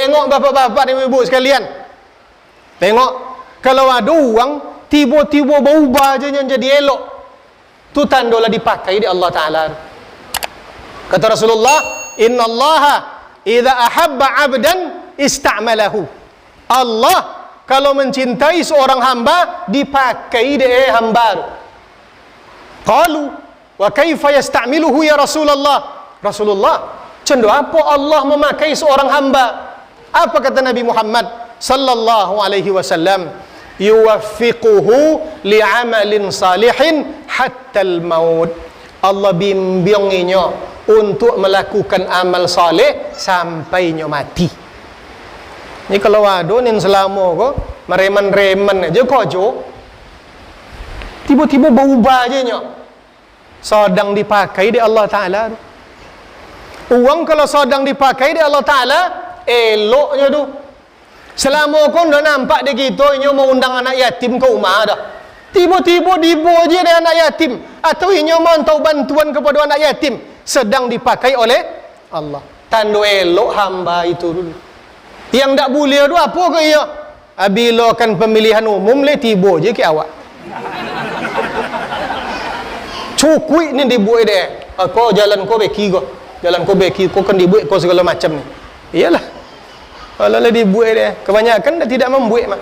Tengok bapak-bapak dan ibu sekalian. Tengok, kalau ada orang tiba-tiba berubah je yang jadi elok, tu tandalah dipakai di Allah Ta'ala. Kata Rasulullah, innallaha idza ahabba 'abdan ista'malahu. Allah kalau mencintai seorang hamba, dipakai dia hamba. Qalu wa kaifa yasta'miluhu ya Rasulullah? Rasulullah, cendu apa Allah memakai seorang hamba? Apa kata Nabi Muhammad sallallahu alaihi wasallam? Yuwaffiquhu li'amalin salihin hatta al-maut. Allah bimbinginya untuk melakukan amal saleh sampainya mati. Ni kalau ada nin selama ko mereman-reman aja kojo, tiba-tiba berubah aja nya. Sedang dipakai di Allah Ta'ala. Uang kalau sedang dipakai di Allah Ta'ala, eloknya tu. Selama kau dah nampak dia gitu, inyo mau undang anak yatim ke rumah dah. Tiba-tiba dibawa je dengan anak yatim, atau inyo mau tahu bantuan kepada anak yatim, sedang dipakai oleh Allah. Tanda elok hamba itu dulu. Yang tak boleh tu apa ke ia? Bila kan pemilihan umum le tiba je ke awak. Cukui ni dibuat dia. Kau jalan kau beki kau. Jalan kau beki kau kan dibuat kau segala macam ni. Iyalah. Kalau le dibuat dia, kebanyakan dah tidak membuat mah.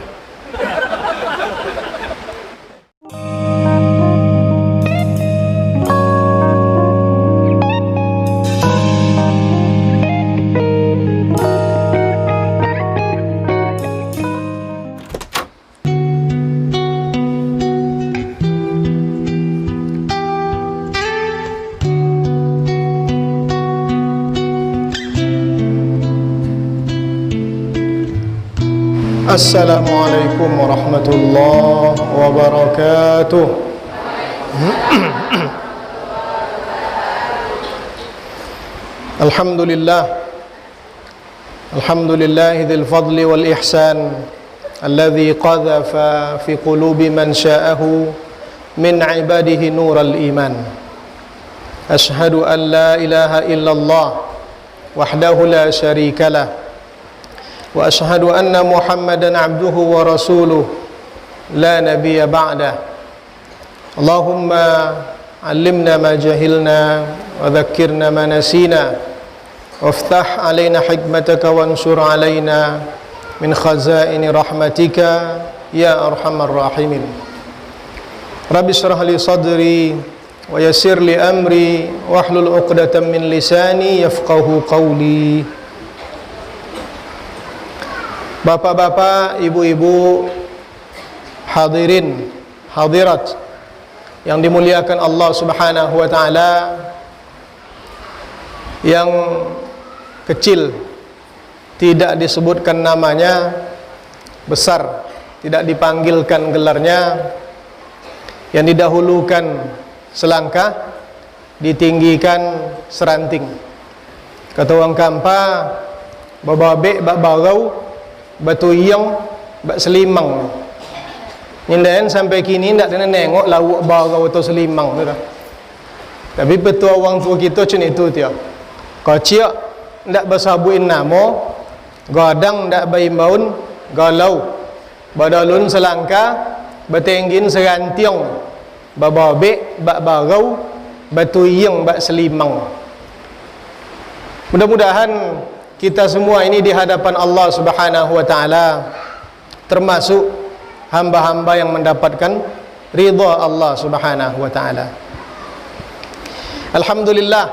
Assalamualaikum warahmatullahi wabarakatuh. Alhamdulillah. Alhamdulillahi dzil fadli wal ihsan alladzi qadhafa fi qulubi man sya'ahu min ibadihi nural iman. Ashhadu an la ilaha illallah wahdahu la syarika lah. Wa ashhadu anna Muhammadan abduhu wa rasuluh la nabiyya ba'dah. Allahumma allimna ma jahilna wa dhakkirna ma nasina waftah alaina hikmataka wansur alaina min khazaini rahmatika ya arhamar rahimin. Rabbi shrah li sadri wa yassir li amri wahlul 'uqdatam min lisani yafqahu qawli. Bapak-bapak, ibu-ibu, hadirin, hadirat yang dimuliakan Allah Subhanahu wa taala, yang kecil tidak disebutkan namanya, besar tidak dipanggilkan gelarnya, yang didahulukan selangkah, ditinggikan seranting. Kata orang Kampa, bababek bak barau, batu yang bak selimang. Nindahan sampai kini tak kena nengok lawak barau atau selimang tu dah. Tapi petua orang tua kita macam itu dia. Kociak tak bersabuin nama, gadang tak baimbaun, galau badalun selangkah, betenggin serantiong, bababek bak barau, batu yang bak selimang. Mudah-mudahan kita semua ini di hadapan Allah Subhanahu wa taala termasuk hamba-hamba yang mendapatkan ridha Allah Subhanahu wa taala. Alhamdulillah,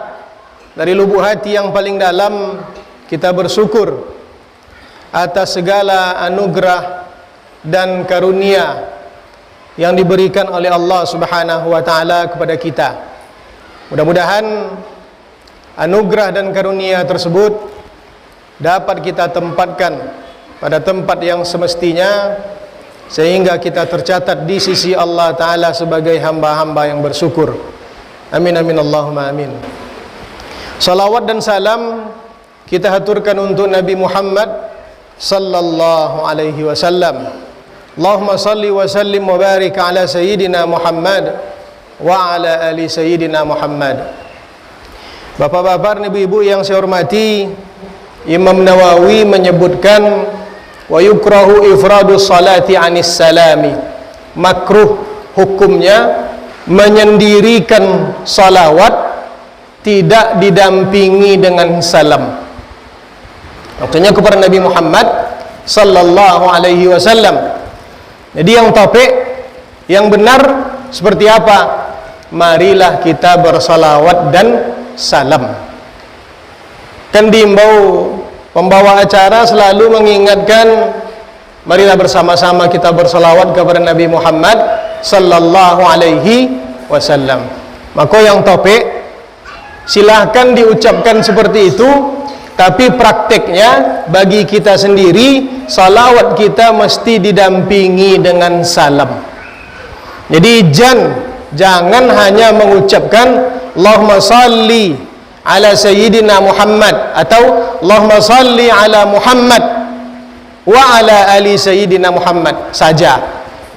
dari lubuk hati yang paling dalam kita bersyukur atas segala anugerah dan karunia yang diberikan oleh Allah Subhanahu wa taala kepada kita. Mudah-mudahan anugerah dan karunia tersebut dapat kita tempatkan pada tempat yang semestinya, sehingga kita tercatat di sisi Allah Ta'ala sebagai hamba-hamba yang bersyukur. Amin amin Allahumma amin. Salawat dan salam kita haturkan untuk Nabi Muhammad sallallahu alaihi wasallam. Allahumma salli wa sallim wa barik ala sayyidina Muhammad wa ala ali sayyidina Muhammad. Bapak-bapak, ibu-ibu yang saya hormati, Imam Nawawi menyebutkan wa yukrahu ifradus salati anis salami. Makruh hukumnya menyendirikan salawat tidak didampingi dengan salam. Maksudnya kepada Nabi Muhammad sallallahu alaihi wasallam. Jadi yang topik, yang benar seperti apa? Marilah kita bersalawat dan salam. Kan diimbau pembawa acara selalu mengingatkan, marilah bersama-sama kita bersalawat kepada Nabi Muhammad sallallahu alaihi wasallam. Maka yang topik, silahkan diucapkan seperti itu, tapi prakteknya bagi kita sendiri, salawat kita mesti didampingi dengan salam. Jadi jangan hanya mengucapkan Allahumma salli ala sayyidina Muhammad atau Allahumma salli ala Muhammad wa ala ali sayyidina Muhammad saja.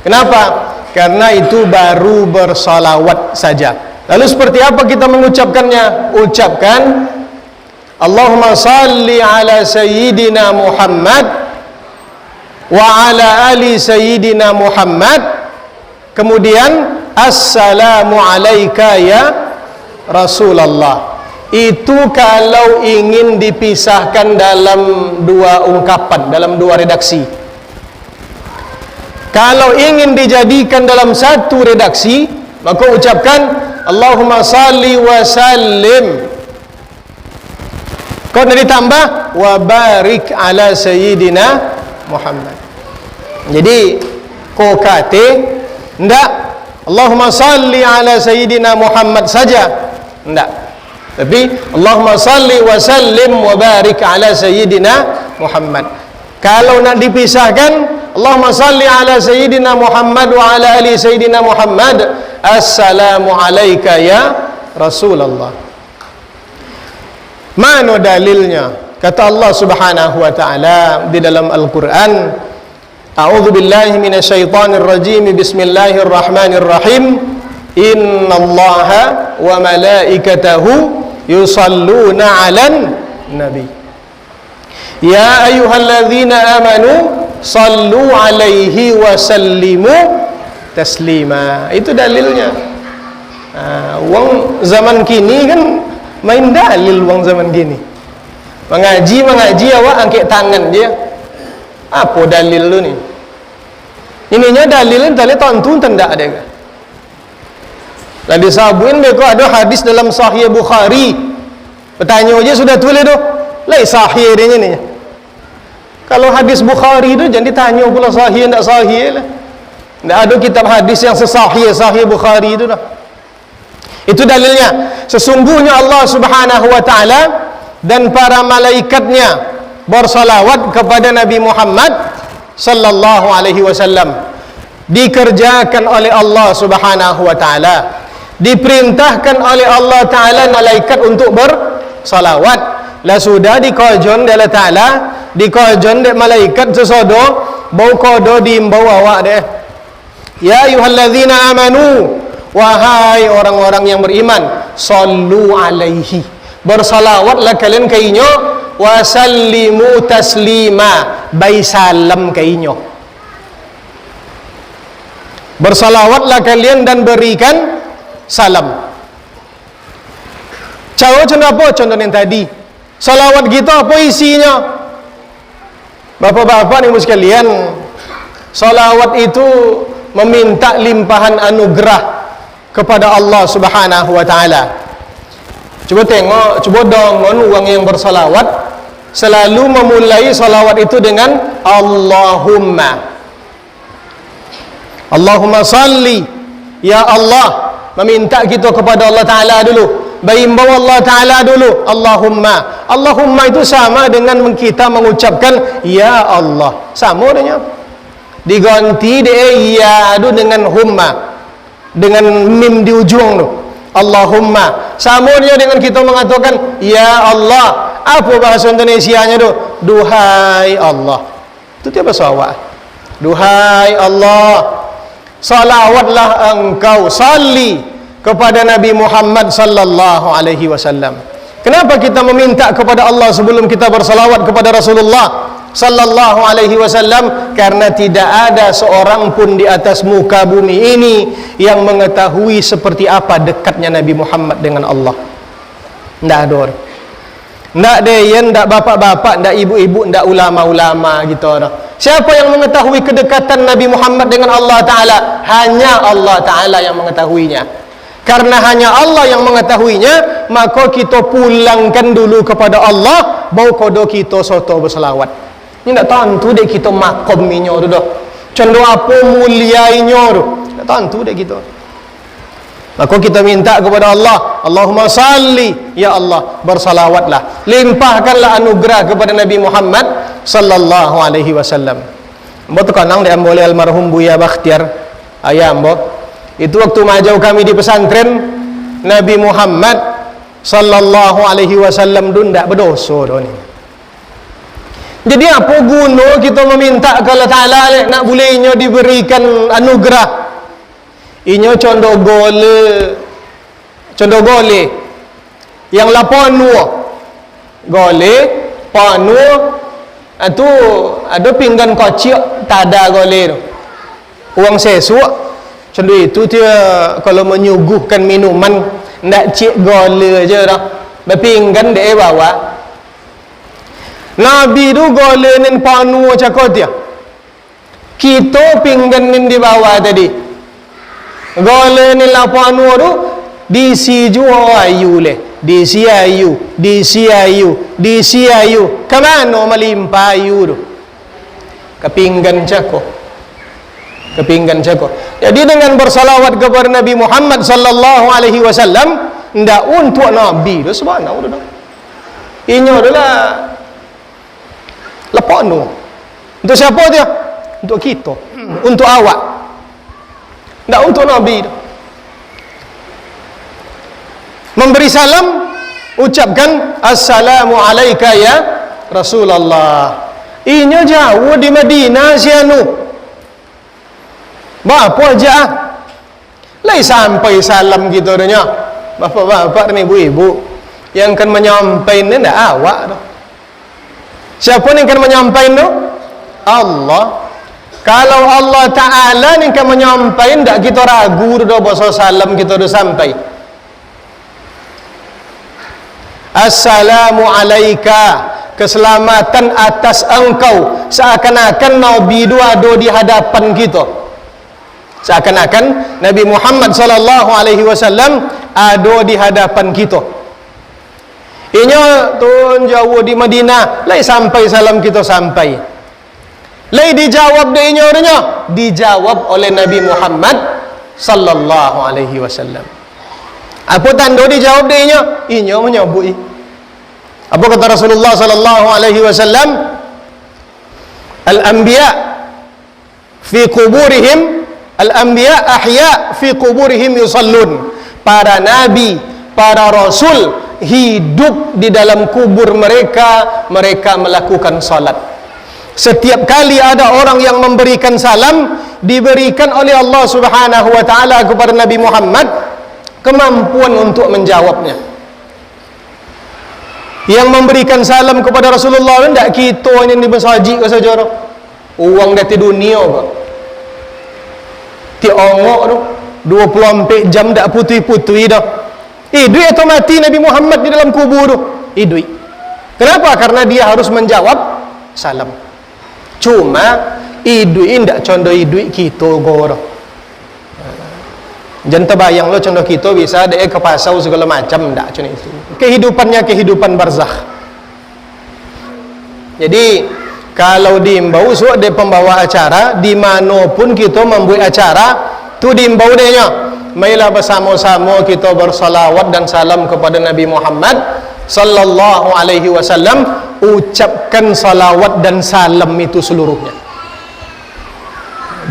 Kenapa? Karena itu baru bersalawat saja. Lalu seperti apa kita mengucapkannya? Ucapkan Allahumma salli ala sayyidina Muhammad wa ala ali sayyidina Muhammad, kemudian assalamu alayka ya Rasulullah. Itu kalau ingin dipisahkan dalam dua ungkapan, dalam dua redaksi. Kalau ingin dijadikan dalam satu redaksi, maka ucapkan Allahumma salli wa sallim, kau nanti tambah wa barik ala sayyidina Muhammad. Jadi kau kata ndak Allahumma salli ala sayyidina Muhammad saja, ndak. Tapi Allahumma salli wa sallim wa barik ala sayyidina Muhammad. Kalau nak dipisahkan, Allahumma salli ala sayyidina Muhammad wa ala ali sayyidina Muhammad, assalamu alayka ya Rasulullah. Mana dalilnya? Kata Allah Subhanahu wa taala di dalam Al-Qur'an, A'udzu billahi minasyaitonir rajim. Bismillahirrahmanirrahim. Innallaha wa malaikatahu yusalluna 'alan nabi. Ya ayyuhalladzina amanu sallu 'alaihi wa sallimu taslima. Itu dalilnya. Wong zaman kini kan main dalil, wong zaman kini. Mengaji awak angkat tangan dia. Apa dalil lu ni? Ininya dalilin tali tonton tendak ada. Lah disabuin mereka ada hadis dalam Sahih Bukhari. Bertanya aja sudah tulis tu. Lai sahih dia ni. Kalau hadis Bukhari tu jangan ditanya pula sahih enggak sahih lah. Enggak ada kitab hadis yang sesahih Sahih Bukhari tu dah. Itu dalilnya. Sesungguhnya Allah Subhanahu wa taala dan para malaikatnya bersalawat kepada Nabi Muhammad sallallahu alaihi wasallam. Dikerjakan oleh Allah Subhanahu wa taala. Diperintahkan oleh Allah taala malaikat untuk bersalawat. Lah sudah dikojon dari Allah taala, dikojon dari malaikat sesodo, bau kodo diimbau awak deh. Ya ayyuhalladzina amanu, wahai orang-orang yang beriman, sallu alaihi, bersalawatlah kalian kainyo, wa sallimu taslima, bai salam kainyo. Bersalawatlah kalian dan berikan salam. Cara contoh apa? Contoh yang tadi. Salawat kita apa isinya? Bapak-bapak ni sekalian, salawat itu meminta limpahan anugerah kepada Allah Subhanahu wa taala. Cuba tengok, cuba dongon orang yang bersalawat selalu memulai salawat itu dengan Allahumma. Allahumma salli, ya Allah, meminta kita kepada Allah taala dulu. Baimbau Allah taala dulu, Allahumma. Allahumma itu sama dengan kita mengucapkan ya Allah. Sama adanya. Diganti de ya adu dengan humma, dengan mim di ujung tu. Allahumma. Sama dia dengan kita mengatakan ya Allah. Apa bahasa Indonesianya tu? Duhai Allah. Itu tiap bahasa awak. Duhai Allah, salawatlah engkau, salli kepada Nabi Muhammad sallallahu alaihi wasallam. Kenapa kita meminta kepada Allah sebelum kita bersalawat kepada Rasulullah sallallahu alaihi wasallam? Karena tidak ada seorang pun di atas muka bumi ini yang mengetahui seperti apa dekatnya Nabi Muhammad dengan Allah. Tidak ada orang. Tidak ada yang, tidak bapak-bapak, tidak ibu-ibu, tidak ulama-ulama gitu. Siapa yang mengetahui kedekatan Nabi Muhammad dengan Allah Ta'ala? Hanya Allah Ta'ala yang mengetahuinya. Karena hanya Allah yang mengetahuinya, maka kita pulangkan dulu kepada Allah, bau kodo kita soto berselawat. Ini tak tentu dek kita makamnya tu dah. Contoh apa muliainya tu. Tak tentu dek kita. Maka kita minta kepada Allah, Allahumma salli, ya Allah, bersalawatlah, limpahkanlah anugerah kepada Nabi Muhammad sallallahu alaihi wasallam. Mbok tekanang diambil oleh almarhum Buya Bakhtiar ayam mbok. Itu waktu majau kami di pesantren, Nabi Muhammad sallallahu alaihi wasallam tu ndak berdosa dah ni. Jadi apa guna kita meminta ke Allah Taala nak bolehnya diberikan anugerah? Inyo condong gole yang laponu gole panu itu ada pinggan kocik tak ada gole tu uang sesuak. Contoh itu dia kalau menyuguhkan minuman ndak cik gole je dah berpinggan dia bawa. Nabi tu gole nin panu cakot dia, kita pinggan nin di bawah tadi gole nin la panu tu disi juo ayu le disi ayu kemana melimpah ayu tu kepinggan cakot. Jadi dengan bersalawat kepada Nabi Muhammad sallallahu alaihi wasallam ndak untuk Nabi tu subhanallah. Ini adalah leponu. Untuk siapa dia? Untuk kita, untuk awak. Ndak untuk Nabi tu. Memberi salam, ucapkan assalamu alayka ya Rasulullah. Ini jauh di Madinah sianu. Bapa aja lai sampai salam gitu nya. Bapak-bapak dan ibu-ibu yang akan menyampaikan ni ndak awak tu. Siapa yang akan menyampaikan tu? Allah. Kalau Allah Ta'ala yang akan menyampaikan, ndak kita ragu dah bahasa salam kita dah sampai. Assalamu alayka, keselamatan atas engkau. Seakan-akan Nabi itu ada di hadapan kita. Seakan-akan Nabi Muhammad sallallahu alaihi wasallam ada di hadapan kita. Inya tun jauh di Madinah, lai sampai salam kita sampai. Lai dijawab nya, dijawab oleh Nabi Muhammad sallallahu alaihi wasallam. Apa tanda dijawab nya? Inya menyebut. Apa kata Rasulullah sallallahu alaihi wasallam? Al-anbiya fi kuburihim, al-anbiya ahya fi kuburihim yusallun. Para nabi, para rasul hidup di dalam kubur mereka, mereka melakukan salat. Setiap kali ada orang yang memberikan salam, diberikan oleh Allah Subhanahu wa taala kepada Nabi Muhammad kemampuan untuk menjawabnya. Yang memberikan salam kepada Rasulullah tidak kita yang dibesaji saja uang dari dunia apa. Ti ongok tu 24 jam tak putih-putih dah. Idui atau mati Nabi Muhammad di dalam kubur tu? Idui. Kenapa? Karena dia harus menjawab salam. Cuma idui tidak contoh idui kita goro. Jangan terbayang lo contoh kita bisa ada ke pasau segala macam tak contoh itu. Kehidupannya kehidupan barzakh. Jadi kalau diimbau suat dia pembawa acara, di mana pun kita membuat acara, tu diimbau dia. Marilah bersama-sama kita bersalawat dan salam kepada Nabi Muhammad sallallahu alaihi wasallam, ucapkan salawat dan salam itu seluruhnya.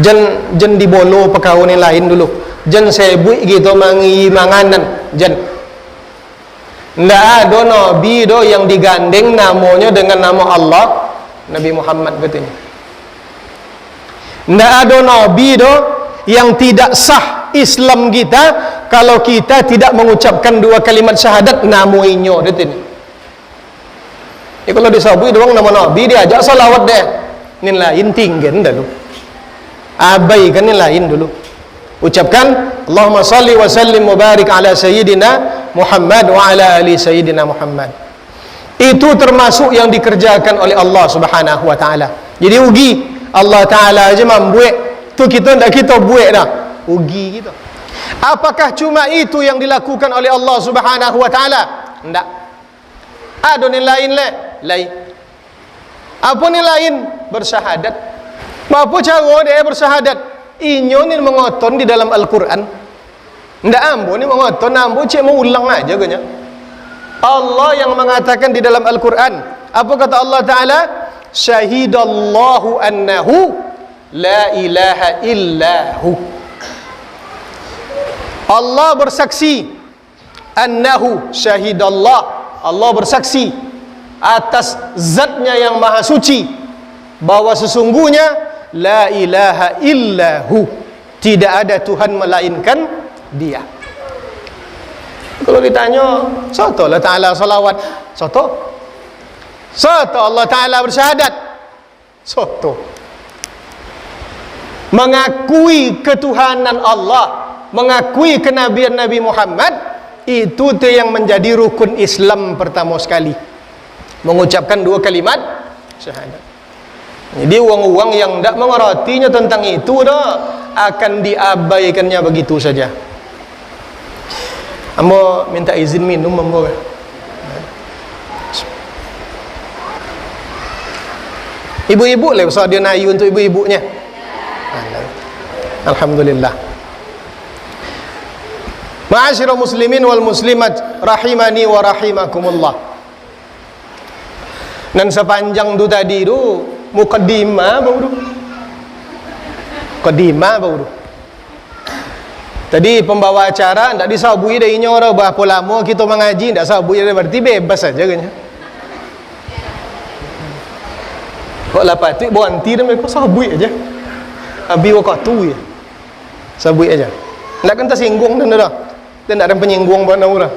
Jen dibolo perkawin yang lain dulu. Jen sebut gitu mangi manganan. Jen ndak ada nabi do yang digandeng namanya dengan nama Allah, Nabi Muhammad katanya. Ndak ada nabi do yang tidak sah Islam kita kalau kita tidak mengucapkan dua kalimat syahadat namuinyo dia tin. Kalau disabui doang nama Nabi dia ajak salawat deh. Ini lain tinggen dulu. Abaikan ini lain dulu. Ucapkan Allahumma salli wa sallim wa barik ala sayyidina Muhammad wa ala ali sayyidina Muhammad. Itu termasuk yang dikerjakan oleh Allah Subhanahu wa taala. Jadi ugi Allah taala aja membuat tu kita ndak kita buat dah. Ugi kita. Apakah cuma itu yang dilakukan oleh Allah Subhanahu wa taala? Ndak. Ada ni lain lain. Apa ni lain? Bersyahadat. Apa cara dia bersyahadat? Inyo ni mengoton di dalam Al-Quran. Ndak ambo ni mengoton, ambo cik mau ulang aja ganya. Allah yang mengatakan di dalam Al-Quran. Apa kata Allah Ta'ala? Syahidallahu annahu la ilaha illahu. Allah bersaksi. Annahu syahidallah. Allah bersaksi atas zatnya yang maha suci bahwa sesungguhnya la ilaha illahu, tidak ada Tuhan melainkan dia. Kalau ditanya soto Allah Ta'ala salawat, soto Allah Ta'ala bersyahadat, soto mengakui ketuhanan Allah, mengakui kenabian Nabi Muhammad, itu yang menjadi rukun Islam pertama sekali, mengucapkan dua kalimat syahadat. Jadi uang-uang yang tidak mengertinya tentang itu dah akan diabaikannya begitu saja. Ambo minta izin minum ambo. Ibu-ibu lah usah dia nayu untuk ibu-ibunya. Alhamdulillah. Ma'asyiral muslimin wal muslimat rahimani wa rahimakumullah. Dan sepanjang tu tadi tu mukaddimah baru. Mukaddimah baru. Tadi pembawa acara ndak disabui dah inyo ora berapa lama kita mengaji, ndak sabui dah berarti bebas saja kan. Kok lah patut berhenti dan mereka sabui aja. Abi waktu ya. Sabui aja. Ndak kan tersinggung dan dah. Dan ada penyinggung buat orang.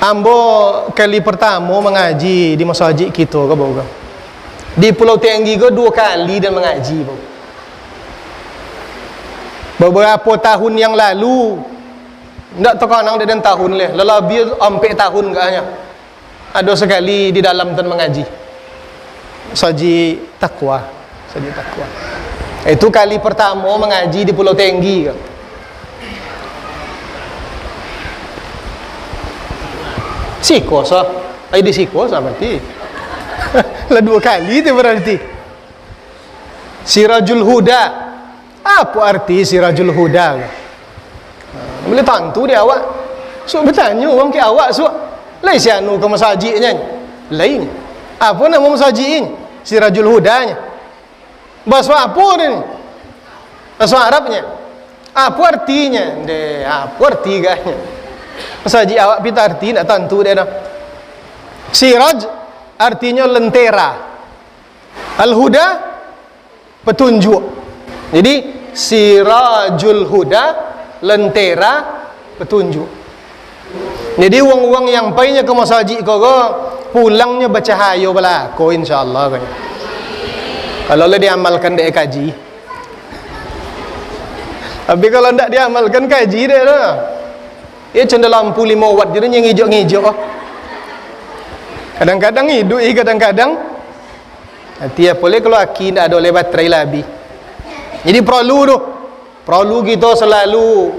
Ambo kali pertama mengaji di masjid kita ke bau. Di Pulau Tinggi ke 2 kali dan mengaji bau. Beberapa tahun yang lalu ndak terkenang dan tahun leh. Lebih 4 tahun kayaknya. Ada sekali di dalam dan mengaji. Saji takwa. Itu kali pertama mengaji di Pulau Tinggi ke. Sikosa, di sikosa berarti. Lah 2 kali itu berarti. Sirajul Huda. Apa arti Sirajul Huda? Boleh tantu dia awak. So bertanya orang ke awak so. Lain sianu ke masjidnya. Lain. Apa nama masjid ini? Sirajul Hudanya. Bahasa apa dia ni? Bahasa Arabnya. Apa artinya? Apa arti gahnya? Masjid awak pita arti nak tentu dia dah. Siraj artinya lentera. Al-Huda petunjuk. Jadi Sirajul Huda lentera petunjuk. Jadi uang-uang yang painya ke masjid kau pulangnya bercahaya bala ko insyaallah kan. Kalau le diamalkan dek kaji. Tapi kalau ndak diamalkan kaji dia dah. Ia cendela lampu 5 watt je yang ngijok-ngijok. Kadang-kadang hidup, kadang-kadang tiap boleh kalau aki tak ada oleh baterai lebih. Jadi perlu kita selalu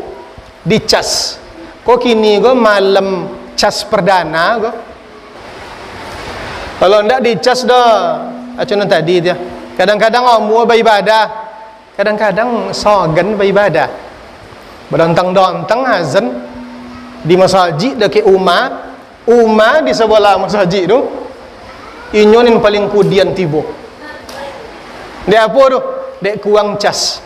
dicas. Kok kini kok malam cas perdana kok. Kalau ndak dicas dah macam tadi dia. Kadang-kadang mau beribadah, kadang-kadang sogan beribadah. Berdontang-dontang azan di masjid dekat Umar di sebelah masjid tu inyo ni paling kudian tibo dia apa tu dek kurang cas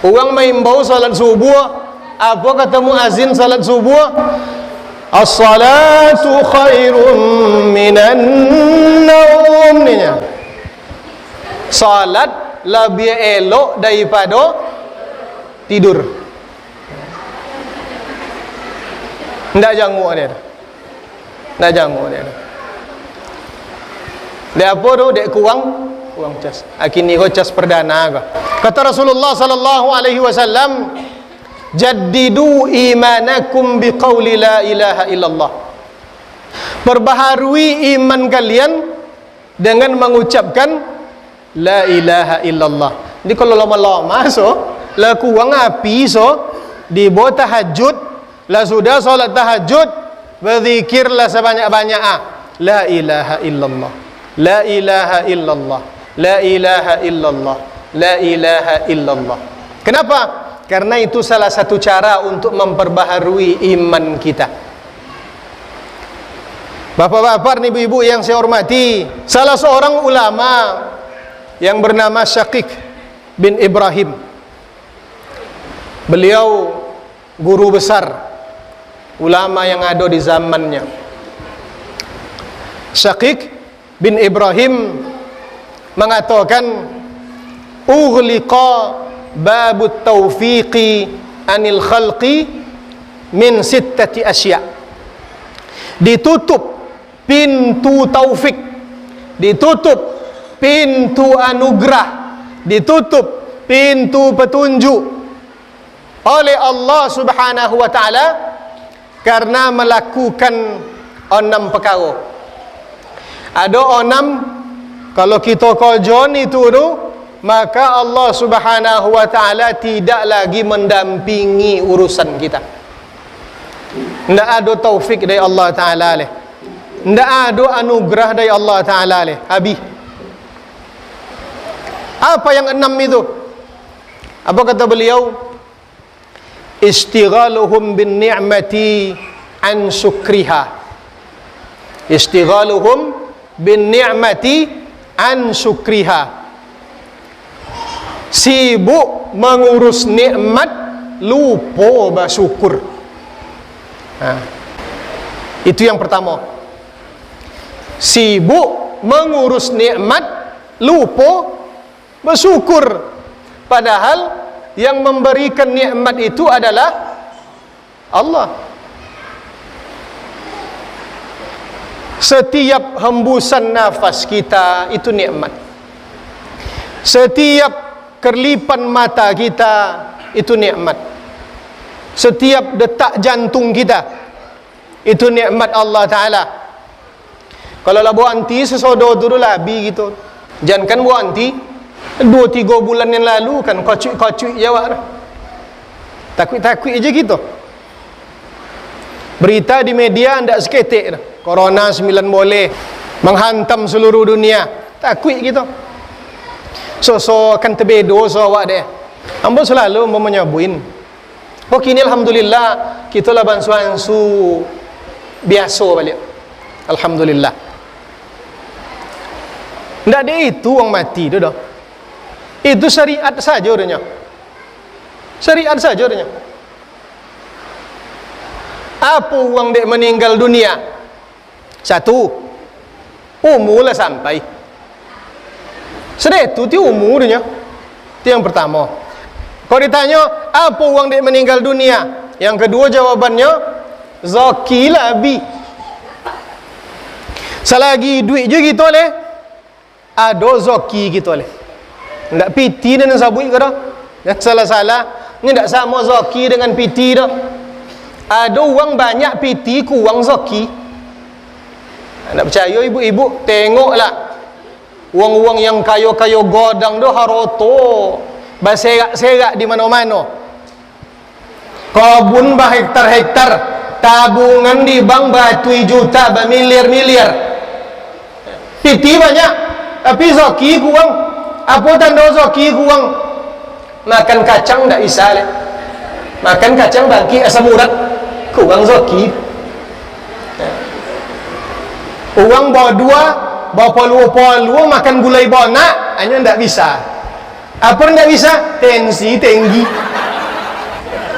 orang main bau salat subuh apa kata muazin salat subuh as-salatu khairun minan naum ninya salat lebih elok daripada tidur. Ndak janguk dia. Ndak janguk dia. Dek apa tu? Dek kurang cas. Akini ko cas perdana ko. Kata Rasulullah sallallahu alaihi wasallam, jaddidu imanakum biqauli la ilaha illallah. Perbaharui iman kalian dengan mengucapkan la ilaha illallah. Jadi kalau lama-lama la kurang api di bawah tahajud, la sudah solat tahajud, berzikirlah sebanyak-banyak la ilaha illallah. La ilaha illallah. La ilaha illallah. La ilaha illallah. Kenapa? Karena itu salah satu cara untuk memperbaharui iman kita. Bapak-bapak, ibu-ibu yang saya hormati, salah seorang ulama yang bernama Syaqiq bin Ibrahim. Beliau guru besar, ulama yang ada di zamannya. Syaqiq bin Ibrahim mengatakan, ughliqa babut taufiqi anil khalqi min sittati asya. Ditutup pintu taufik, ditutup pintu anugerah, ditutup pintu petunjuk oleh Allah Subhanahu wa taala karena melakukan 6 perkara. Ada 6, kalau kita kojon itu tu, maka Allah Subhanahu wa taala tidak lagi mendampingi urusan kita. Tidak ada taufik dari Allah taala leh. Tidak ada anugerah dari Allah taala leh. Habis. Apa yang 6 itu? Apa kata beliau? Istighaluhum bin ni'mati an syukriha. Istighaluhum bin ni'mati an syukriha. Sibuk mengurus nikmat, lupa bersyukur. Itu yang pertama. Sibuk mengurus nikmat, lupa bersyukur. Padahal yang memberikan nikmat itu adalah Allah. Setiap hembusan nafas kita itu nikmat. Setiap kerlipan mata kita itu nikmat. Setiap detak jantung kita itu nikmat Allah Ta'ala. Kalau lah buat anti sesodo tu labi gitu. Jangan kan buat anti 2-3 bulan yang lalu kan kocuk-kocuk jawab dah. Takut-takut aja gitu. Berita di media ndak seketik dah. Corona 9 boleh menghantam seluruh dunia. Takut gitu. So kan terbedo awak deh. Ambo selalu menyabuin. Oh kini alhamdulillah kita lah bansuan su biasa balik. Alhamdulillah. Ndak ada itu orang mati tu dah. Itu syariat saja orangnya. Syariat saja orangnya. Apa orang dek meninggal dunia? 1, umur lah sampai. Sedetu ti umur dia. Itu yang pertama. Kalau ditanya apa orang dek meninggal dunia? Yang kedua jawabannya zaki labi. Selagi duit je gitu leh, ada zaki gitu leh. Ndak piti dengan sabui ke dah? Dan salah-salah, ni ndak sama zaki dengan piti dah. Ada orang banyak piti kurang zaki. Tak percaya ibu-ibu, tengoklah uang-uang yang kayo-kayo godang tu haroto berserak-serak di mana-mana. Kebun berhektar-hektar, tabungan di bank beratus juta, bermiliar-miliar. Piti banyak, tapi zaki kurang. Apa tanda zaki kurang? Makan kacang tak bisa leh. Makan kacang bangkit asam urat, kurang zaki. Orang bawa 2, bawa palu-palu, makan gulai bonak, hanya tak bisa. Apa yang tak bisa? Tensi tinggi.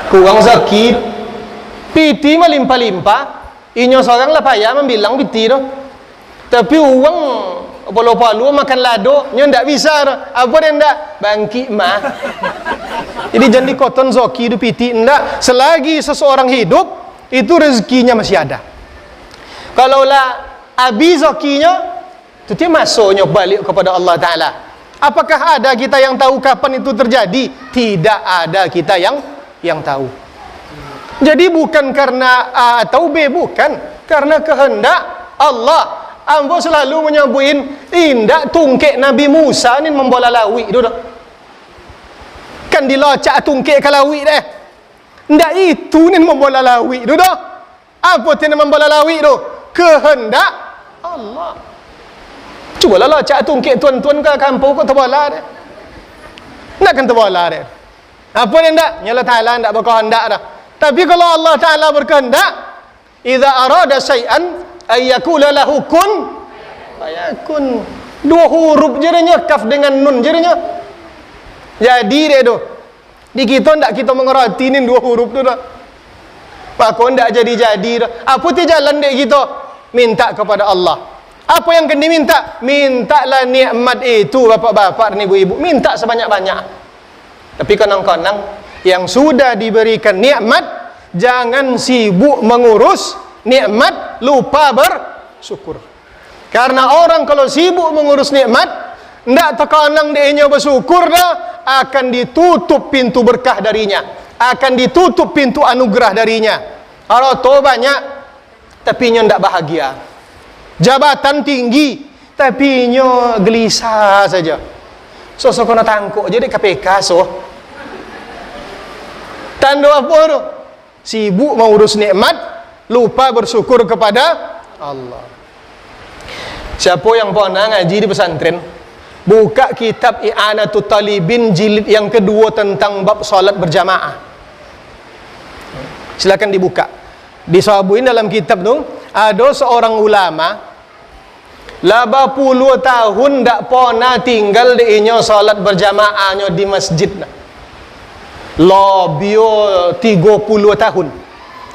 Kurang zaki. Piti melimpah-limpah. Inyo seorang lah payah membilang piti tu. Tapi uang palu-palu makan lado, nyo tak bisa tu. Apa yang tak? Bangkit mah. Jadi jangan dikoton zoki du piti. Enggak, selagi seseorang hidup itu rezekinya masih ada. Kalaulah habis zokinya, itu dia masuknya balik kepada Allah Ta'ala. Apakah ada kita yang tahu kapan itu terjadi? Tidak ada kita yang tahu. Jadi bukan karena A atau B, bukan. Karena kehendak Allah. Ambo selalu menyambuin indak tungkek Nabi Musa ni membola lawi tu dah. Kan dilocak tungkek ke lawi dah. Ndak itu ni membola lawi tu dah. Apa tu ni membola lawi tu? Kehendak Allah. Cubalah locak tungkek tuan-tuan ke kampung kau terbola dah. Ndak kan terbola dah. Apa ni ndak? Nyala Ta'ala ndak berkehendak dah. Tapi kalau Allah Ta'ala berkehendak, idza arada syai'an ayyakula lahu kun fayakun. Dua huruf jadinya, kaf dengan nun jadinya. Jadi dia tu. Di kita ndak kita mengerti ni dua huruf tu dah. Maka ndak jadi-jadi dah. Apa tu jalan dek kita? Minta kepada Allah. Apa yang kena minta? Mintalah nikmat itu bapak-bapak dan ibu-ibu. Minta sebanyak-banyak. Tapi kadang-kadang yang sudah diberikan nikmat, jangan sibuk mengurus nikmat, lupa bersyukur. Karena orang kalau sibuk mengurus nikmat, ndak terkadang dia bersyukur dah, akan ditutup pintu berkah darinya, akan ditutup pintu anugerah darinya. Harta banyak, tapi nya ndak bahagia. Jabatan tinggi, tapi nya gelisah saja. So kena tangkuk jadi KPK so. Tanda apa tu? Sibuk mengurus nikmat, lupa bersyukur kepada Allah. Siapa yang pernah ngaji di pesantren, buka kitab I'anatut Talibin jilid yang kedua tentang bab salat berjamaah. Silakan dibuka. Disabuin dalam kitab tu, ada seorang ulama 80 tahun tak pernah tinggal di inyo salat berjamaahnya di masjid. Lobio 30 tahun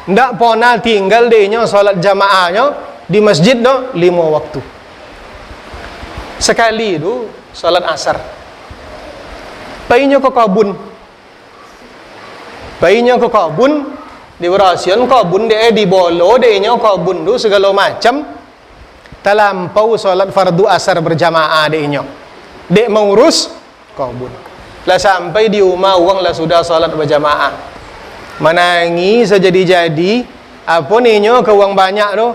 ndak pernah tinggal di inyo salat jamaahnya di masjid 5 waktu. Sekali tu salat asar. Painya ke kabun. Painya ke kabun, di berasian kabun dia di bolo dia inyo kabun tu segala macam. Talampau salat fardu asar berjamaah dia inyo. Dek mengurus kabun. Lah sampai di rumah orang lah sudah salat berjamaah. Menangis sejadi-jadi. Apa ni nyo ke uang banyak tu?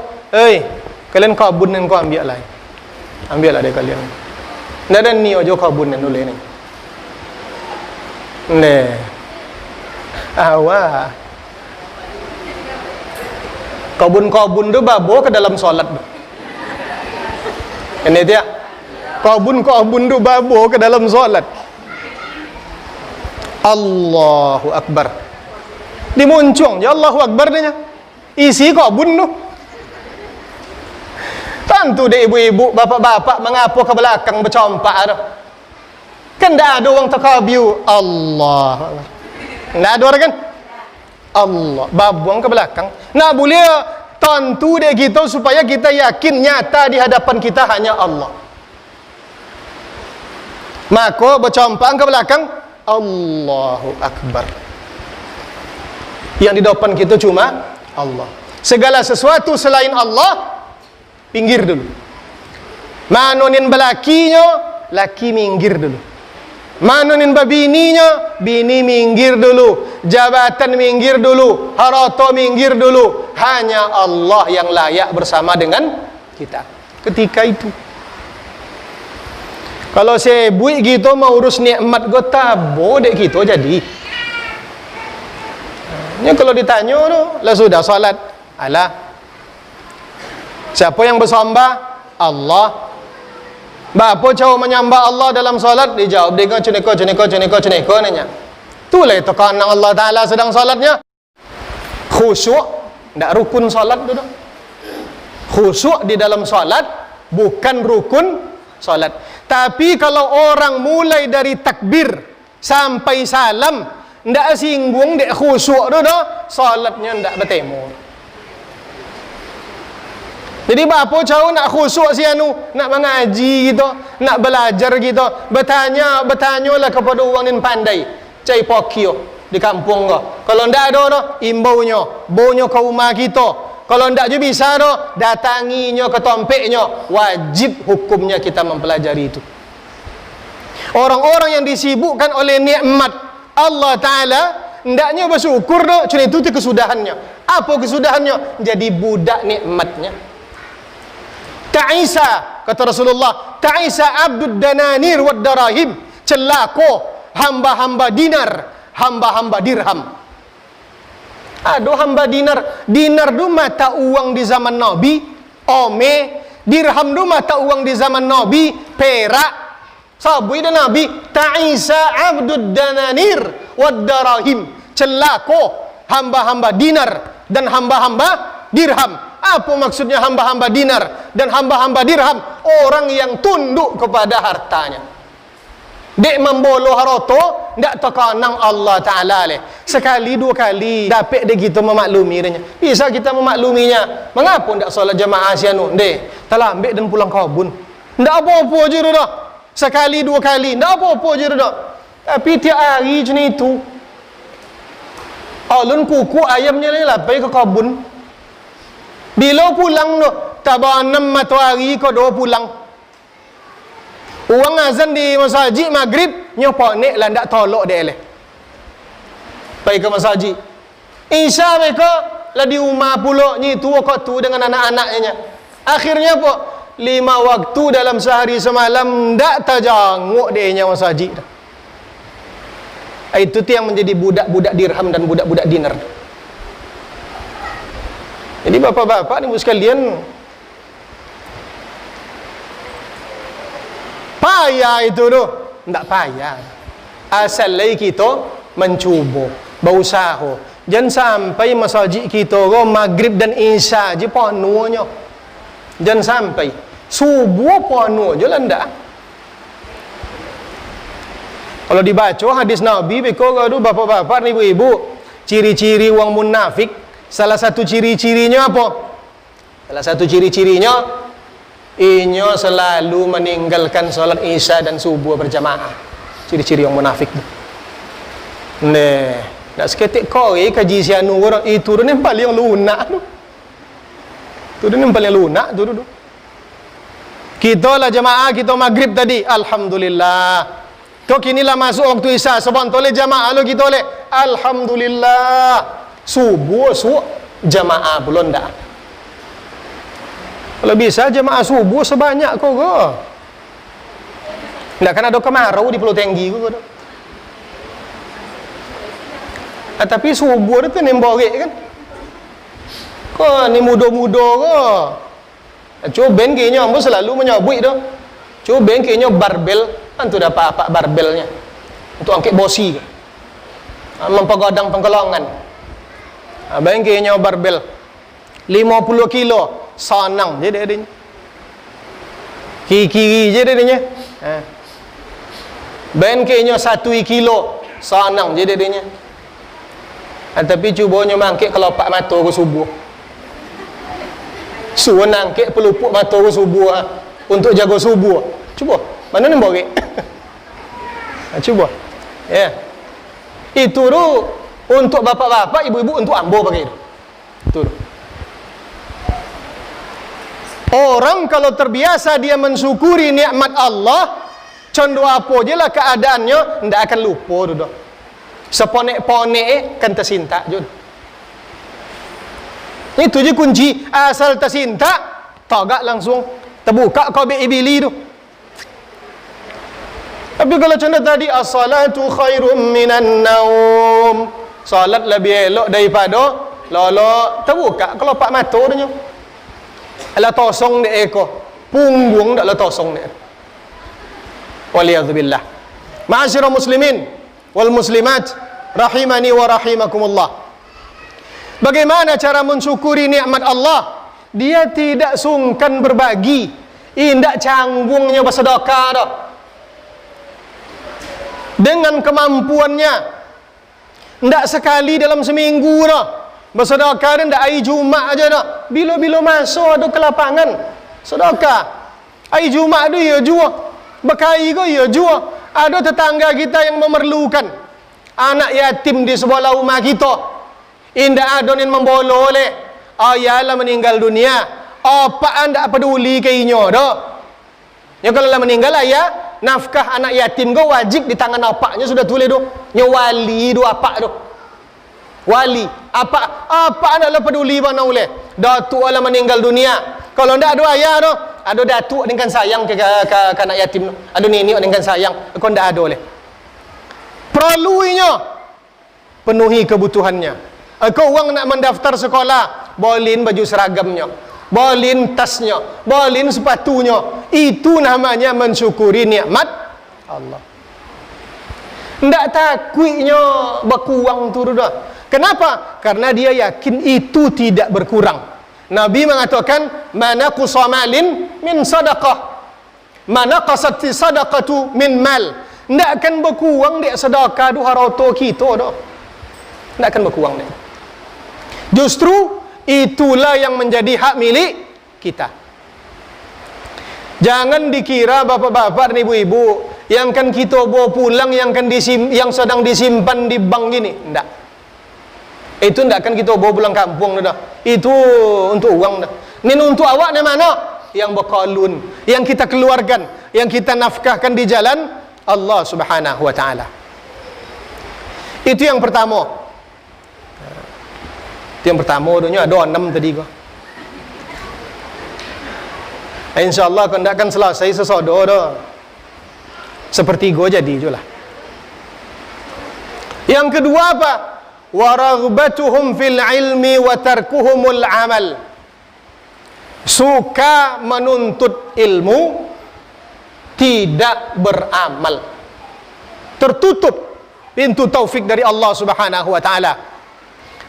Kalian kabun dan kau ambil lah. Ambil lah dia kalian. Ndak ada ni ojo kabun dan dulu ni. Ne. Awak. Kabun-kabun tu babo ke dalam solat tu. Ini dia. Kabun-kabun tu babo ke dalam solat. Allahu Akbar. Dimuncung ya Allahu Akbar dia. Isi kabun tu. Tentu deh ibu-ibu, bapak-bapak mengapa ke belakang bercompak tu. Kan dah ada orang takabiu Allah. Ndak ada orang kan? Allah babuang ke belakang. Nak boleh tentu deh kita supaya kita yakin nyata di hadapan kita hanya Allah. Maka bercompak ke belakang Allahu Akbar. Yang di depan kita cuma Allah. Segala sesuatu selain Allah pinggir dulu. Manonin belakinya, laki minggir dulu. Manonin babininya, bini minggir dulu. Jabatan minggir dulu. Harta minggir dulu. Hanya Allah yang layak bersama dengan kita ketika itu. Kalau sebui gitu mau urus nikmat gota, bodek gitu jadi. Ini kalau ditanya tu, lah sudah salat. Alah. Siapa yang bersembah? Allah. Bapa cara menyembah Allah dalam salat? Dijawab dengan cuneko nanya. Itulah itu karena Allah Ta'ala sedang salatnya. Khusyuk, tidak rukun salat tu. Khusyuk di dalam salat bukan rukun salat. Tapi kalau orang mulai dari takbir sampai salam ndak singgung dek khusyuk tu dah, salatnya ndak bertemu. Jadi bapa cau nak khusyuk si anu, nak mengaji gitu, nak belajar gitu, bertanyalah kepada orang yang pandai. cai pokio di kampung kau. Kalau ndak ada dah, imbaunya, bonyo ke rumah kita. Kalau ndak je bisa dah, datanginya ke tompeknya. Wajib hukumnya kita mempelajari itu. Orang-orang yang disibukkan oleh nikmat Allah Ta'ala, hendaknya bersyukur dah, cuma itu kesudahannya. Apa kesudahannya? Jadi budak nikmatnya. Ta'isa, kata Rasulullah, ta'isa abdud dananir wad darahim. Celako hamba-hamba dinar, hamba-hamba dirham. Aduh, hamba dinar. Dinar tu mata uang di zaman Nabi, ome. Dirham tu mata uang di zaman Nabi, perak. Sabui dan Nabi, ta'isa abdud dananir wad darahim. Celako hamba-hamba dinar dan hamba-hamba dirham. Apa maksudnya hamba-hamba dinar dan hamba-hamba dirham? Orang yang tunduk kepada hartanya. Dek membolo haroto, ndak tekanang Allah Ta'ala leh. Sekali dua kali dapat dia kita memaklumi dia. Bisa kita memakluminya. Mengapa ndak solat jamaah sianu? Dek, telah ambil dan pulang kabun. Ndak apa-apa je dah. Sekali dua kali, ndak apa-apa je dah. Tapi tiap hari macam itu. Alun kuku ayamnya lah pergi ke kabun. Bila pulang tu, tak bawa 6 matahari kau 2 pulang. Uang azan di masjid maghrib, nyopak nek lah ndak tolok dia leh. Pergi ke masjid. Isya mereka lah di rumah pula nyitu waktu dengan anak-anaknya. Akhirnya apa? 5 waktu dalam sehari semalam ndak terjanguk dia nya masjid. Itu tu yang menjadi budak-budak dirham dan budak-budak dinar. Jadi bapak-bapak ni sekalian, payah itu tu. Tak payah. Asal lagi kita mencuba, berusaha. Jangan sampai masjid kita maghrib dan isya je penuhnya. Jangan sampai subuh penuh je lah ndak. Kalau dibaca hadis Nabi, betul bapak-bapak ni ibu-ibu, ciri-ciri orang munafik, salah satu ciri-cirinya apa? Salah satu ciri-cirinya, inya selalu meninggalkan salat isya dan subuh berjamaah. Ciri-ciri orang munafik tu. Nak seketik kau kaji sianu orang itu tu ni paling lunak tu. Tu ni paling lunak tu. Kita lah jamaah kita maghrib tadi, alhamdulillah. Kau kini lah masuk waktu isya, sebab toleh jamaah lo kita oleh, alhamdulillah. Subuh jamaah belum dah. Kalau bisa jamaah subuh sebanyak kau ke. Ndak kan ada kemarau di Pulau Tenggi kau tu. Tapi subuh tu nemborek kan. Kau ni muda-muda ke. Cuba kayaknya ambo selalu menyabut tu. Cuba kayaknya barbel. Antu dapat apa barbelnya untuk angkat bosi, mempergadang pengkolongan. Bangkainya barbel 50 kilo, sanang je dia. Kiri-kiri je dia. Bangkainya 1 kilo, sanang je dia. Tapi cubanya mangkit kelopak mata ke subuh. Suruh nangkit pelupuk mata ke subuh untuk jaga subuh. Cuba. Mana ni borek? Cuba. Ya. Itu tu untuk bapak-bapak, ibu-ibu, untuk ambo pakai itu. Itu. Orang kalau terbiasa dia mensyukuri nikmat Allah, condong apa je lah keadaannya, ndak akan lupa tu dah. Seponek-ponek kan tersinta jud. Itu je kunci. Asal tersinta, tagak langsung terbuka kau ibili tu. Tapi kalau contoh tadi, as-salatu khairum minan naum, salat lebih elok daripada lolo, terbuka kelopak mata dia. Alah tosong dia eko, punggung dak la tosong dia. Waliyadzubillah. Ma'asyiral muslimin wal muslimat rahimani wa rahimakumullah. Bagaimana cara mensyukuri nikmat Allah? Dia tidak sungkan berbagi, indak canggungnya bersedekah dah. Dengan kemampuannya, ndak sekali dalam seminggu dah bersedekah, dan ndak hari Jumat aja dah. Bila-bila masuk ada ke lapangan sedekah. Hari Jumat tu ya jua, berkari ke ya jua. Ada tetangga kita yang memerlukan, anak yatim di sebelah rumah kita, indah adonin membolo oleh ayalah meninggal dunia, apa anda peduli kainya dah. Ya kalau lah meninggal ayah, nafkah anak yatim go wajib di tangan apaknya sudah tulis doh. Nya wali do apak doh. Wali apa anda lah peduli mana oleh. Datuk lah meninggal dunia. Kalau ndak ada ayah doh, ada datuk dengan sayang ke anak yatim doh. Ada nenek dengan sayang, kau ndak ada oleh. Perlunya penuhi kebutuhannya. Kau orang nak mendaftar sekolah, bolin baju seragamnya, bolin tasnya, bolin sepatunya. Itu namanya mensyukuri nikmat Allah. Ndak takutnya berkurang tu dah. Kenapa? Karena dia yakin itu tidak berkurang. Nabi mengatakan, "Mana qusamalin min sadaqah, mana qasati sadaqatu min mal." Ndak akan berkurang dek sedekah du harta kita dah. Ndak akan berkurang dek. Justru itulah yang menjadi hak milik kita. Jangan dikira bapak-bapak dan ibu-ibu yang kan kita bawa pulang yang sedang disimpan di bank gini. Ndak. Itu ndak akan kita bawa pulang kampung dah. Itu untuk uang dah. Ini untuk awak ni mana? Yang berkalun, yang kita keluarkan, yang kita nafkahkan di jalan Allah Subhanahu wa taala. Itu yang pertama. Itu yang pertama dunia ada 6 tadi kau. InsyaAllah kau tidak akan selesai sesodo dah. Seperti gua jadi julah. Yang kedua apa? Waraghbatuhum fil ilmi wa tarkuhumul amal. Suka menuntut ilmu, tidak beramal. Tertutup pintu taufik dari Allah Subhanahu wa taala.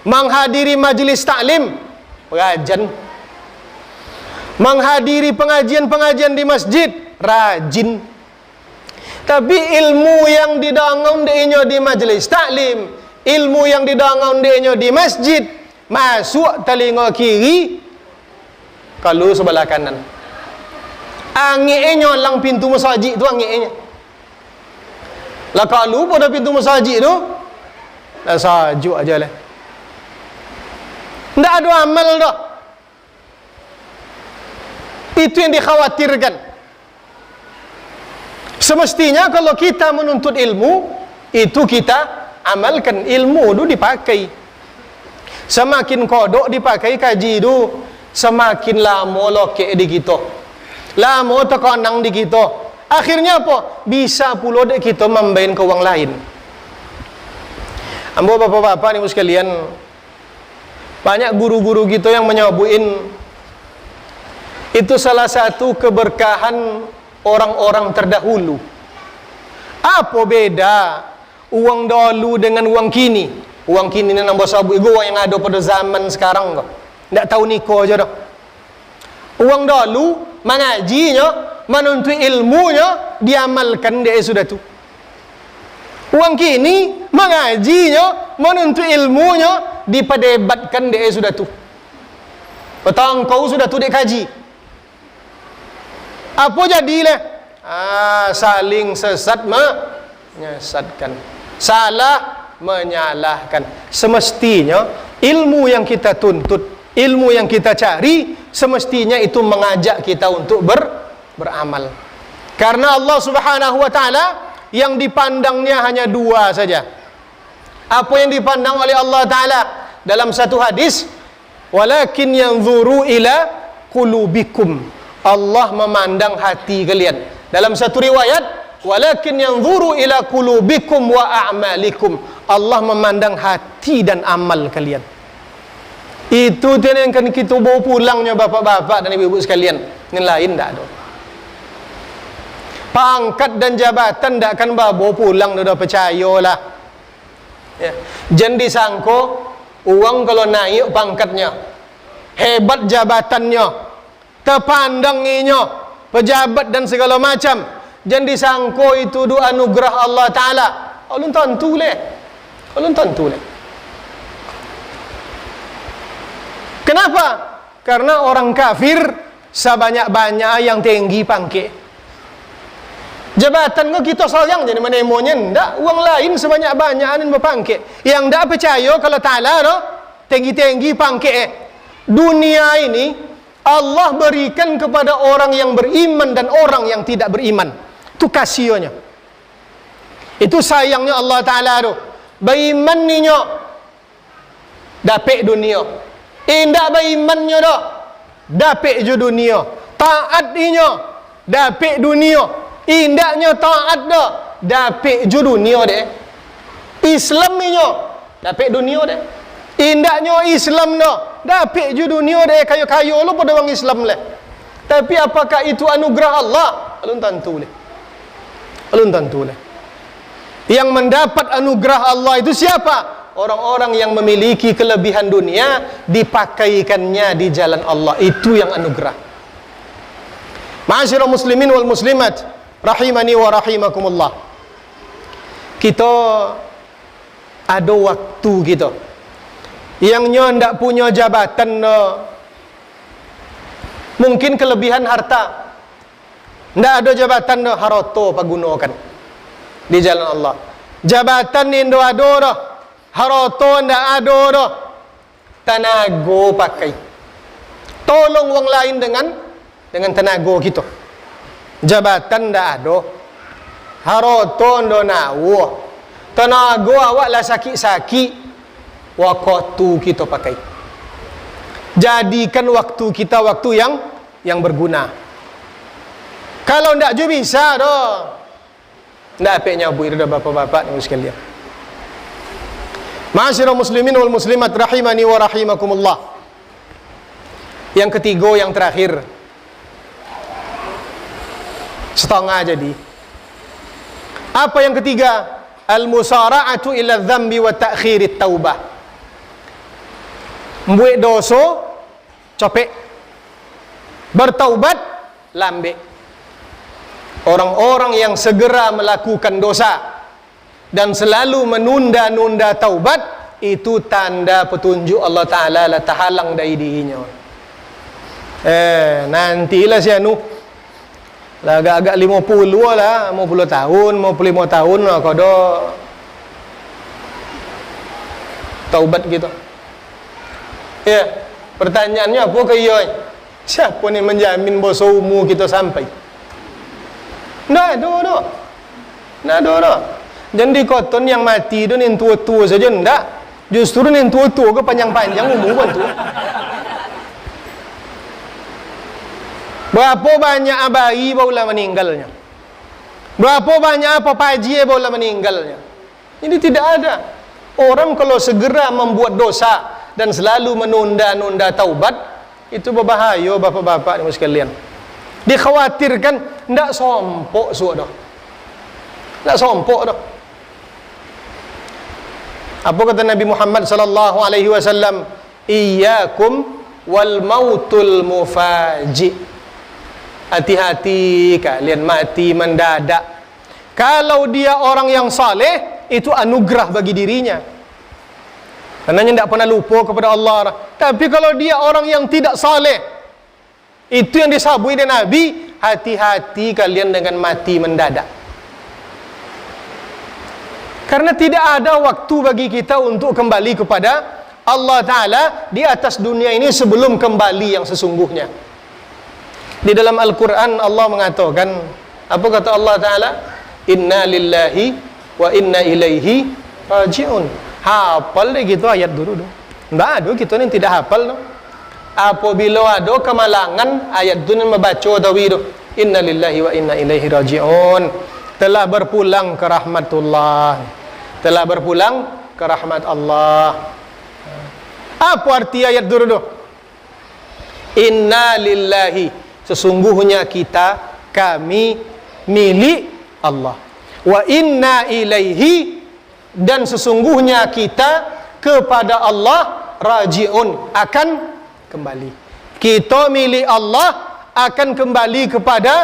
Menghadiri majlis taklim, pengajian. Menghadiri pengajian-pengajian di masjid, rajin. Tapi ilmu yang didangun denya di majlis taklim, ilmu yang didangun denya di masjid, masuk telinga kiri, kalau sebelah kanan. Angiknya lang pintu masjid tu angiknya. Lah kalau pada pintu masjid tu, dah sajuk aja lah. Ndak ada amal dah. Itu yang dikhawatirkan. Semestinya kalau kita menuntut ilmu, itu kita amalkan. Ilmu itu dipakai. Semakin kodok dipakai kaji itu, semakin lama lokek di kita. Lama tekanang di kita. Akhirnya apa? Bisa pula dek kita membain ke orang lain. Ambo bapak-bapak ni sekalian, banyak guru-guru kita yang menyebutin itu salah satu keberkahan orang-orang terdahulu. Apa beda uang dahulu dengan uang kini? Uang kini ni nambah sabu ego yang ada pada zaman sekarang kok. Ndak tahu niko aja dah. Uang dahulu mengajinya, menuntut ilmunya, diamalkan dia sudah tu. Uang kini mengajinya, menuntut ilmunya, diperdebatkan dia sudah tu. Petang kau sudah tu dek kaji. Apa jadilah? Saling sesat menyesatkan, salah menyalahkan. Semestinya ilmu yang kita tuntut, ilmu yang kita cari, semestinya itu mengajak kita untuk beramal. Karena Allah Subhanahu wa taala yang dipandangnya hanya dua saja. Apa yang dipandang oleh Allah taala dalam satu hadis, walakin yanzuru ila qulubikum. Allah memandang hati kalian. Dalam satu riwayat, walakin yanzuru ila qulubikum wa a'malikum. Allah memandang hati dan amal kalian. Itu yang akan kita bawa pulangnya bapak-bapak dan ibu-ibu sekalian. Yang lain tak ada. Pangkat dan jabatan tak akan bawa pulang, dah percayalah. Ya. Jangan disangka uang kalau naik pangkatnya, hebat jabatannya, terpandanginya, pejabat dan segala macam, jangan disangka itu doa anugerah Allah Ta'ala. Ulun tentu leh. Ulun tentu leh. Kenapa? Karena orang kafir sebanyak-banyak yang tinggi pangkat. Jabatan kau kita seorang jadi menemonya ndak, uang lain sebanyak-banyak berpangkit. Yang ndak percaya kalau Ta'ala no, tinggi-tinggi pangkit. Dunia ini Allah berikan kepada orang yang beriman dan orang yang tidak beriman. Itu kasihannya. Itu sayangnya Allah Ta'ala tu. Beriman ni nyo dapat dunia. Indak berimannya dah dapat je dunia. Taat ni nyo dapat dunia. Indaknya taat dah dapat je dunia deh. Islam ni nyo dapat dunia deh. Indaknya Islam dah dapat je dunia deh, kayu-kayu lu pada orang Islam leh. Tapi apakah itu anugerah Allah? Belum tentu leh. Belum tentu leh. Yang mendapat anugerah Allah itu siapa? Orang-orang yang memiliki kelebihan dunia dipakaikannya di jalan Allah. Itu yang anugerah. Ma'asyiral muslimin wal muslimat rahimani wa rahimakumullah. Kita ada waktu kita yang nyo ndak punya jabatan no. Mungkin kelebihan harta. Ndak ada jabatan no, harta pagunakan di jalan Allah. Jabatan ni ndak ada dah. Harta ndak ada dah. Tenaga pakai. Tolong orang lain dengan tenaga kita. Jabatan ndak ada. Harta ndak nawa. Tenaga awak lah sakit-sakit. Waktu kita pakai. Jadikan waktu kita waktu yang berguna. Kalau ndak je bisa dah. Ndak apik nyabui dah bapak-bapak ni sekalian. Ma'asyiral muslimin wal muslimat rahimani wa rahimakumullah. Yang ketiga, yang terakhir. Setengah jadi. Apa yang ketiga? Al-musara'atu ila dzambi wa ta'khirit taubah. Membuat dosa, copek. Bertaubat, lambek. Orang-orang yang segera melakukan dosa dan selalu menunda-nunda taubat, itu tanda petunjuk Allah Ta'ala lah terhalang dari dirinya. Nantilah si anu lah agak-agak 50 lah, 50 tahun, 55 tahun lah kada taubat gitu. Ya, pertanyaannya apa ke iya? Siapa ni menjamin bahwa umur kita sampai? Ndak ada dah. Ndak ada dah. Jadi koton yang mati tu ni tua-tua saja ndak. Justru ni tua-tua ke panjang-panjang umur pun tu. Berapa banyak bayi barulah meninggalnya. Berapa banyak papaji barulah meninggalnya. Ini tidak ada. Orang kalau segera membuat dosa dan selalu menunda-nunda taubat, itu berbahaya bapak-bapak dan sekalian. Dikhawatirkan ndak sompok suak dah. Ndak sompok dah. Apa kata Nabi Muhammad sallallahu alaihi wasallam? Iyyakum wal mautul mufaji. Hati-hati kalian mati mendadak. Kalau dia orang yang saleh, itu anugerah bagi dirinya. Karena tidak pernah lupa kepada Allah. Tapi kalau dia orang yang tidak saleh, itu yang disabui oleh Nabi, hati-hati kalian dengan mati mendadak. Karena tidak ada waktu bagi kita untuk kembali kepada Allah Ta'ala di atas dunia ini sebelum kembali yang sesungguhnya. Di dalam Al-Quran Allah mengatakan, apa kata Allah Ta'ala? Inna lillahi wa inna ilaihi raji'un. Hafal deh gitu ayat dulu dong. Nggak ada kita ni tidak hafal dong. Apabila ada kemalangan ayat itu membaca tawi tu. Inna lillahi wa inna ilaihi raji'un. Telah berpulang ke rahmatullah. Telah berpulang ke rahmat Allah. Apa arti ayat dulu tu? Inna lillahi, sesungguhnya kita, kami milik Allah. Wa inna ilaihi, dan sesungguhnya kita kepada Allah raji'un, akan kembali. Kita milik Allah, akan kembali kepada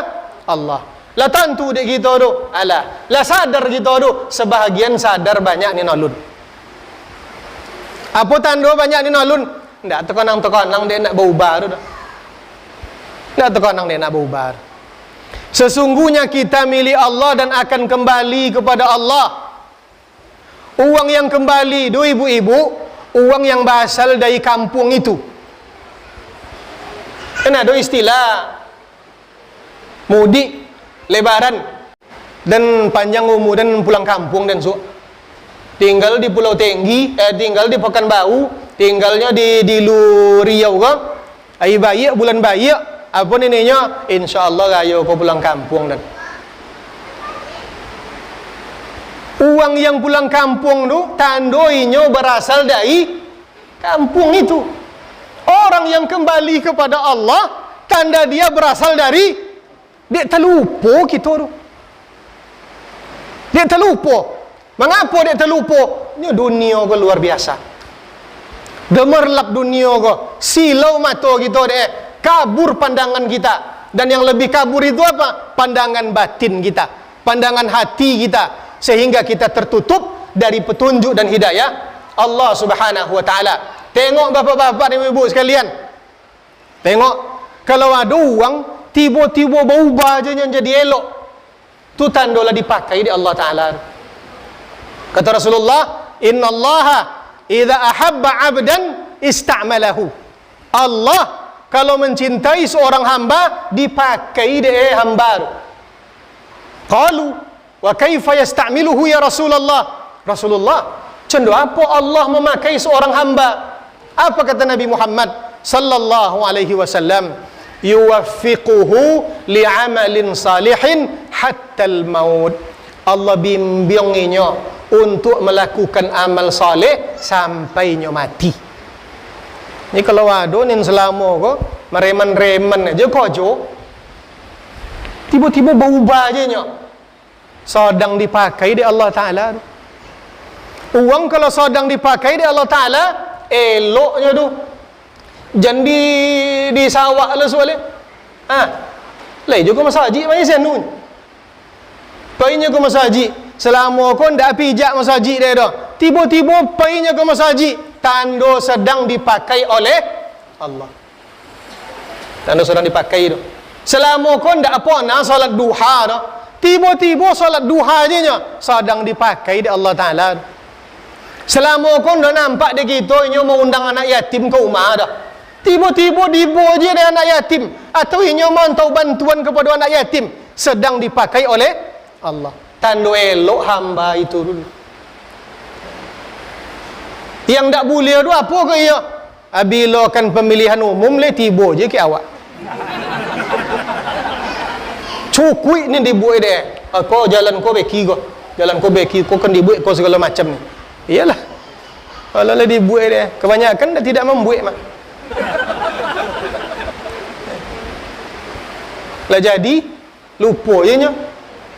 Allah. Lah tentu dek kita tu, alah, lah sadar kita tu, sebahagian sadar banyak ni nalun. Apa tanda banyak ni nalun? Ndak tekanang-tekanang dia nak berubah tu dah. Ndak tekanang dia nak berubah. Sesungguhnya kita milik Allah dan akan kembali kepada Allah. Uang yang kembali, do ibu-ibu, uang yang berasal dari kampung itu. Kan ada istilah mudik, lebaran, dan panjang umur dan pulang kampung dan so. Tinggal di Pulau Tinggi, tinggal di Pekanbaru, tinggalnya di Riau ke? Ai bayi bulan bayi, apa neneknya? Insyaallah raya kau pulang kampung dan. Uang yang pulang kampung tu tandoinya berasal dari kampung itu. Orang yang kembali kepada Allah tanda dia berasal dari dia terlupa kita tu. Dia terlupa. Mengapa dia terlupa? Ini dunia ke luar biasa. Gemerlap dunia ke. Silau mata kita deh. Kabur pandangan kita. Dan yang lebih kabur itu apa? Pandangan batin kita. Pandangan hati kita. Sehingga kita tertutup dari petunjuk dan hidayah Allah Subhanahu wa ta'ala. Tengok bapak-bapak dan ibu sekalian. Tengok, kalau ada uang tiba-tiba berubah aja yang jadi elok, tu tandalah dipakai di Allah Ta'ala. Kata Rasulullah, Inna Allaha idza ahabba abdan ista'malahu. Allah kalau mencintai seorang hamba dipakai dia hamba. Qalu wa kaifa yasta'miluhu ya Rasulullah? Rasulullah, cendu apa Allah memakai seorang hamba? Apa kata Nabi Muhammad sallallahu alaihi wasallam? Yuwaffiquhu li'amalin salihin hatta al-maut. Allah bimbinginya untuk melakukan amal saleh sampainya mati. Ni kalau ada nin selama ko mereman-reman aja kojo, tiba-tiba berubah aja nya. Sedang dipakai di Allah Ta'ala. Uang kalau sedang dipakai di Allah Ta'ala, eloknya tu. Jangan di sawak lah soalnya. Lain juga masjid mai senun. Painya ke masjid. Selama kau ndak pijak masjid dia dah. Tiba-tiba painya ke masjid, tanda sedang dipakai oleh Allah. Tanda sedang dipakai tu. Selama kau ndak apa nak solat duha dah. Tiba-tiba solat duha je nya sedang dipakai di Allah Ta'ala. Selama kau ndak nampak dia kita nya mau undang anak yatim ke rumah dah. Tiba-tiba diboje dengan anak yatim atau inya mantau bantuan kepada anak yatim sedang dipakai oleh Allah. Tanda elok hamba itu dulu. Yang tak boleh tu apa ke ia? Bila kan pemilihan umum le tiba je ke awak. Cukui ni dibuat dia. Kau jalan kau beki kau. Jalan kau beki kau kan dibuat kau segala macam ni. Iyalah. Kalau le dibuat dia, kebanyakan dah tidak membuat mak. Lah jadi lupa je nya.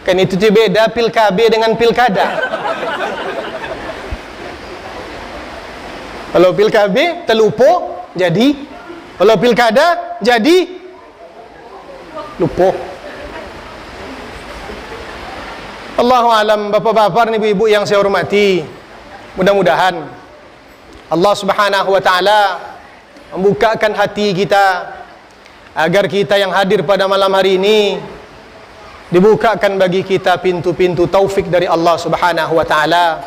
Kan itu je beda pilkada dengan pilkada. Kalau pilkada terlupa jadi, kalau pilkada jadi lupa. Allahu alam, bapak-bapak dan ibu-ibu yang saya hormati. Mudah-mudahan Allah Subhanahu wa taala membukakan hati kita agar kita yang hadir pada malam hari ini dibukakan bagi kita pintu-pintu taufik dari Allah Subhanahu wa taala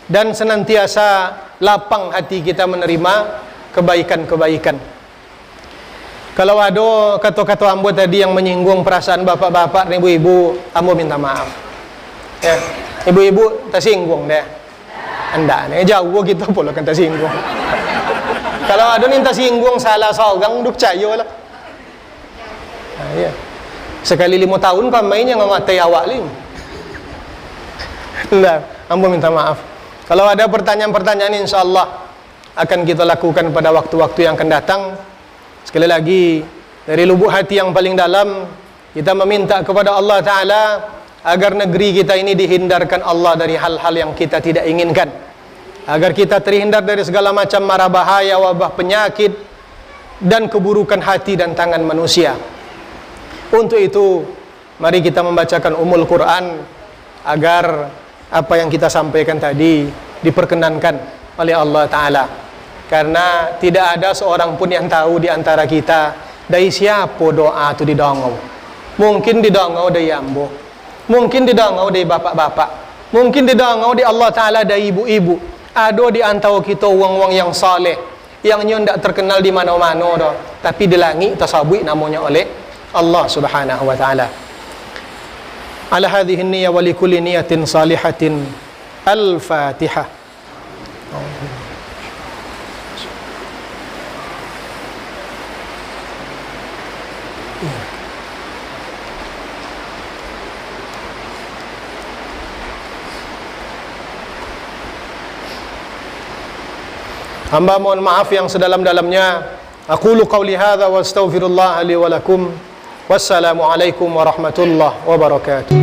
dan senantiasa lapang hati kita menerima kebaikan-kebaikan. Kalau ada kata-kata ambo tadi yang menyinggung perasaan bapak-bapak dan ibu-ibu, ambo minta maaf. Ya, ibu-ibu tersinggung deh. Anda ni jauh kita pula kan tersinggung. Kalau ada yang tersinggung salah seorang, duk percaya lah. Ya. Sekali 5 tahun kau mainnya ngamatai awak ni. Nah, ambo minta maaf. Kalau ada pertanyaan-pertanyaan, insyaAllah akan kita lakukan pada waktu-waktu yang akan datang. Sekali lagi, dari lubuk hati yang paling dalam, kita meminta kepada Allah Ta'ala agar negeri kita ini dihindarkan Allah dari hal-hal yang kita tidak inginkan, agar kita terhindar dari segala macam mara bahaya, wabah, penyakit dan keburukan hati dan tangan manusia. Untuk itu, mari kita membacakan Ummul Quran agar apa yang kita sampaikan tadi diperkenankan oleh Allah Ta'ala. Karena tidak ada seorang pun yang tahu di antara kita dari siapa doa itu didongong. Mungkin didangau dari ambo, mungkin didangau dari bapak-bapak, mungkin didangau dari Allah Ta'ala dari ibu-ibu. Ada di antara kita orang-orang yang saleh, yang tidak terkenal di mana-mana dah, tapi di langit tersabut namanya oleh Allah Subhanahu wa Ta'ala. Ala hadhihi an-niyyah wa likulli niyatin salihatin. Al-Fatihah. Hamba mohon maaf yang sedalam-dalamnya. Aqulu qawli hadza wa astaghfirullah li wa lakum. Wassalamu alaikum warahmatullahi wabarakatuh.